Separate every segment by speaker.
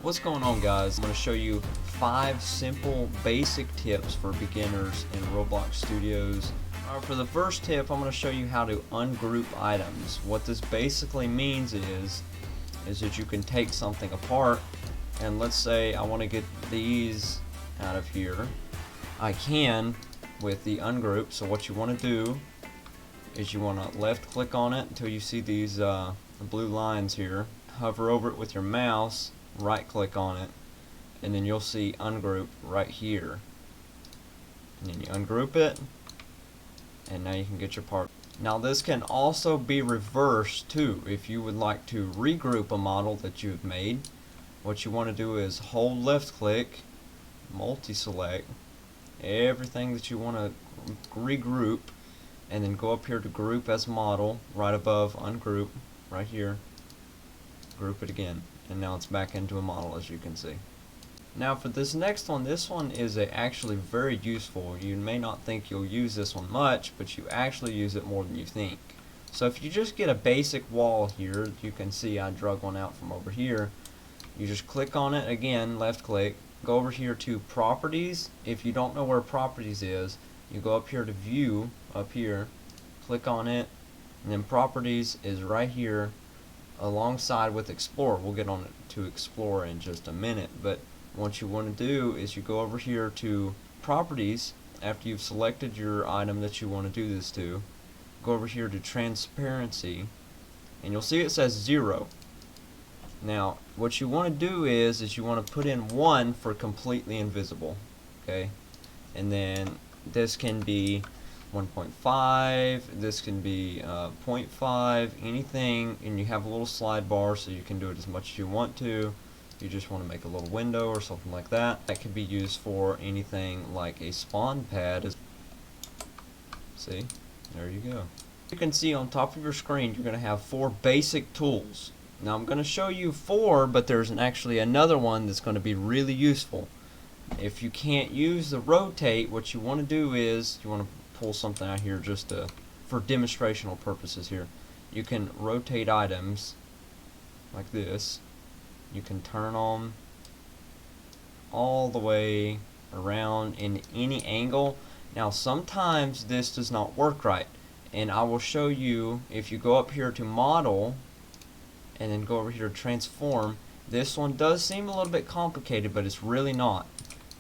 Speaker 1: What's going on, guys? I'm going to show you 5 simple basic tips for beginners in Roblox Studios. For the first tip, I'm going to show you how to ungroup items. What this basically means is that you can take something apart, and let's say I want to get these out of here. I can with the ungroup. So what you want to do is you want to left click on it until you see these blue lines here. Hover over it with your mouse, right click on it, and then you'll see ungroup right here, and then you ungroup it, and now you can get your part. Now this can also be reversed too. If you would like to regroup a model that you've made, what you want to do is hold left click, multi-select everything that you want to regroup, and then go up here to group as model right above ungroup right here, group it again, and now it's back into a model, as you can see. Now for this next one, this one is actually very useful. You may not think you'll use this one much, but you actually use it more than you think. So if you just get a basic wall here, you can see I drug one out from over here. You just click on it again, left click, go over here to properties. If you don't know where properties is, you go up here to view, up here, click on it, and then properties is right here alongside with Explorer. We'll get on to Explorer in just a minute, but what you want to do is you go over here to properties after you've selected your item that you want to do this to. Go over here to transparency, and you'll see it says 0. Now what you want to do is you want to put in 1 for completely invisible, okay? And then this can be 1.5, this can be 0.5, anything, and you have a little slide bar so you can do it as much as you want to. You just want to make a little window or something like that. That can be used for anything like a spawn pad. See, there you go. You can see on top of your screen you're going to have 4 basic tools. Now I'm going to show you 4, but there's actually another one that's going to be really useful. If you can't use the rotate, what you want to do is you want to pull something out here just for demonstrational purposes here. You can rotate items like this. You can turn them all the way around in any angle. Now sometimes this does not work right, and I will show you. If you go up here to model and then go over here to transform, this one does seem a little bit complicated, but it's really not.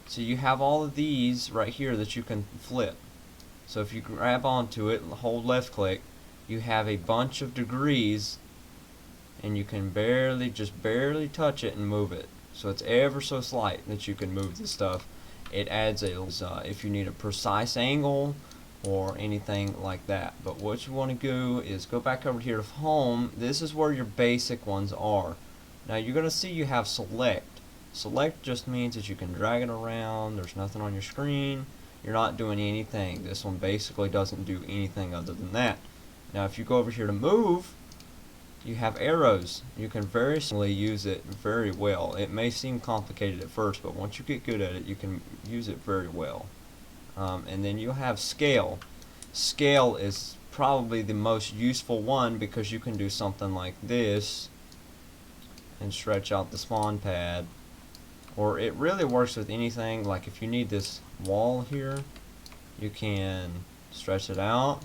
Speaker 1: So you have all of these right here that you can flip. So if you grab onto it, hold left click, you have a bunch of degrees, and you can just barely touch it and move it. So it's ever so slight that you can move this stuff. It adds if you need a precise angle or anything like that. But what you want to do is go back over here to home. This is where your basic ones are. Now you're going to see you have select. Select just means that you can drag it around. There's nothing on your screen. You're not doing anything. This one basically doesn't do anything other than that. Now if you go over here to move, you have arrows. You can very simply use it very well. It may seem complicated at first, but once you get good at it, you can use it very well. And then you'll have scale. Scale is probably the most useful one because you can do something like this and stretch out the spawn pad. Or it really works with anything. Like if you need this wall here, you can stretch it out,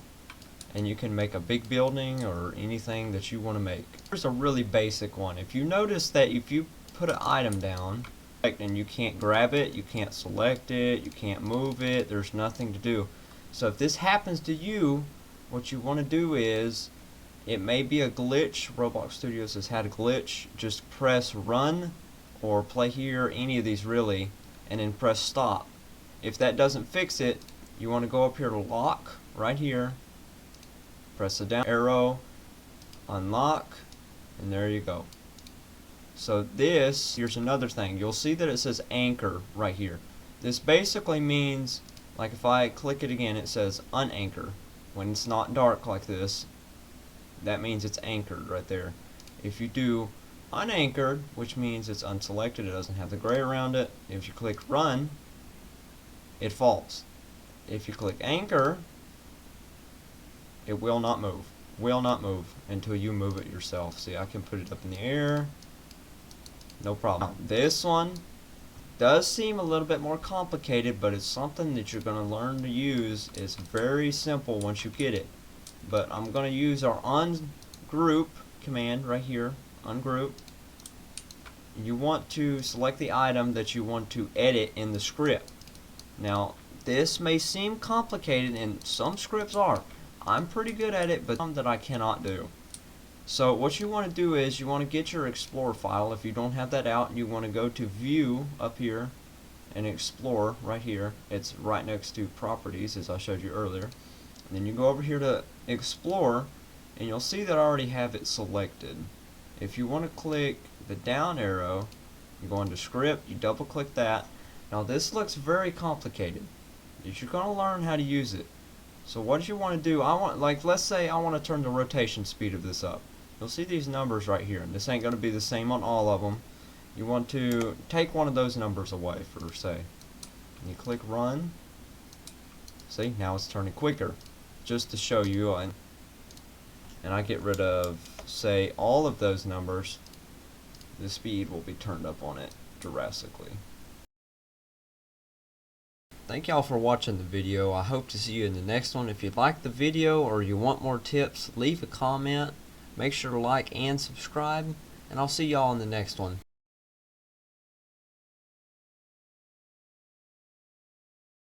Speaker 1: and you can make a big building or anything that you want to make. Here's a really basic one. If you notice that if you put an item down and you can't grab it, you can't select it, you can't move it, there's nothing to do. So if this happens to you, what you want to do is, it may be a glitch. Roblox Studios has had a glitch. Just press run or play here, any of these really, and then press stop. If that doesn't fix it, you want to go up here to lock right here, press the down arrow, unlock, and there you go. So this, here's another thing. You'll see that it says anchor right here. This basically means, like if I click it again, it says unanchor. When it's not dark like this, that means it's anchored right there. If you do unanchored, which means it's unselected, it doesn't have the gray around it, if you click run, it falls. If you click anchor, it will not move until you move it yourself. See, I can put it up in the air, no problem. Now, this one does seem a little bit more complicated, but it's something that you're going to learn to use. It's very simple once you get it. But I'm going to use our ungroup command right here, ungroup. You want to select the item that you want to edit in the script. Now, this may seem complicated, and some scripts are. I'm pretty good at it, but some that I cannot do. So what you want to do is you want to get your Explorer file. If you don't have that out, you want to go to View up here and Explore right here. It's right next to Properties, as I showed you earlier. And then you go over here to Explore, and you'll see that I already have it selected. If you want to click the down arrow, you go into Script, you double click that. Now this looks very complicated. You're going to learn how to use it. So what you want to do, let's say I want to turn the rotation speed of this up. You'll see these numbers right here, and this ain't going to be the same on all of them. You want to take one of those numbers away, for say. And you click Run. See, now it's turning quicker, just to show you. And I get rid of, say, all of those numbers. The speed will be turned up on it drastically. Thank y'all for watching the video. I hope to see you in the next one. If you like the video or you want more tips, leave a comment. Make sure to like and subscribe, and I'll see y'all in the next one.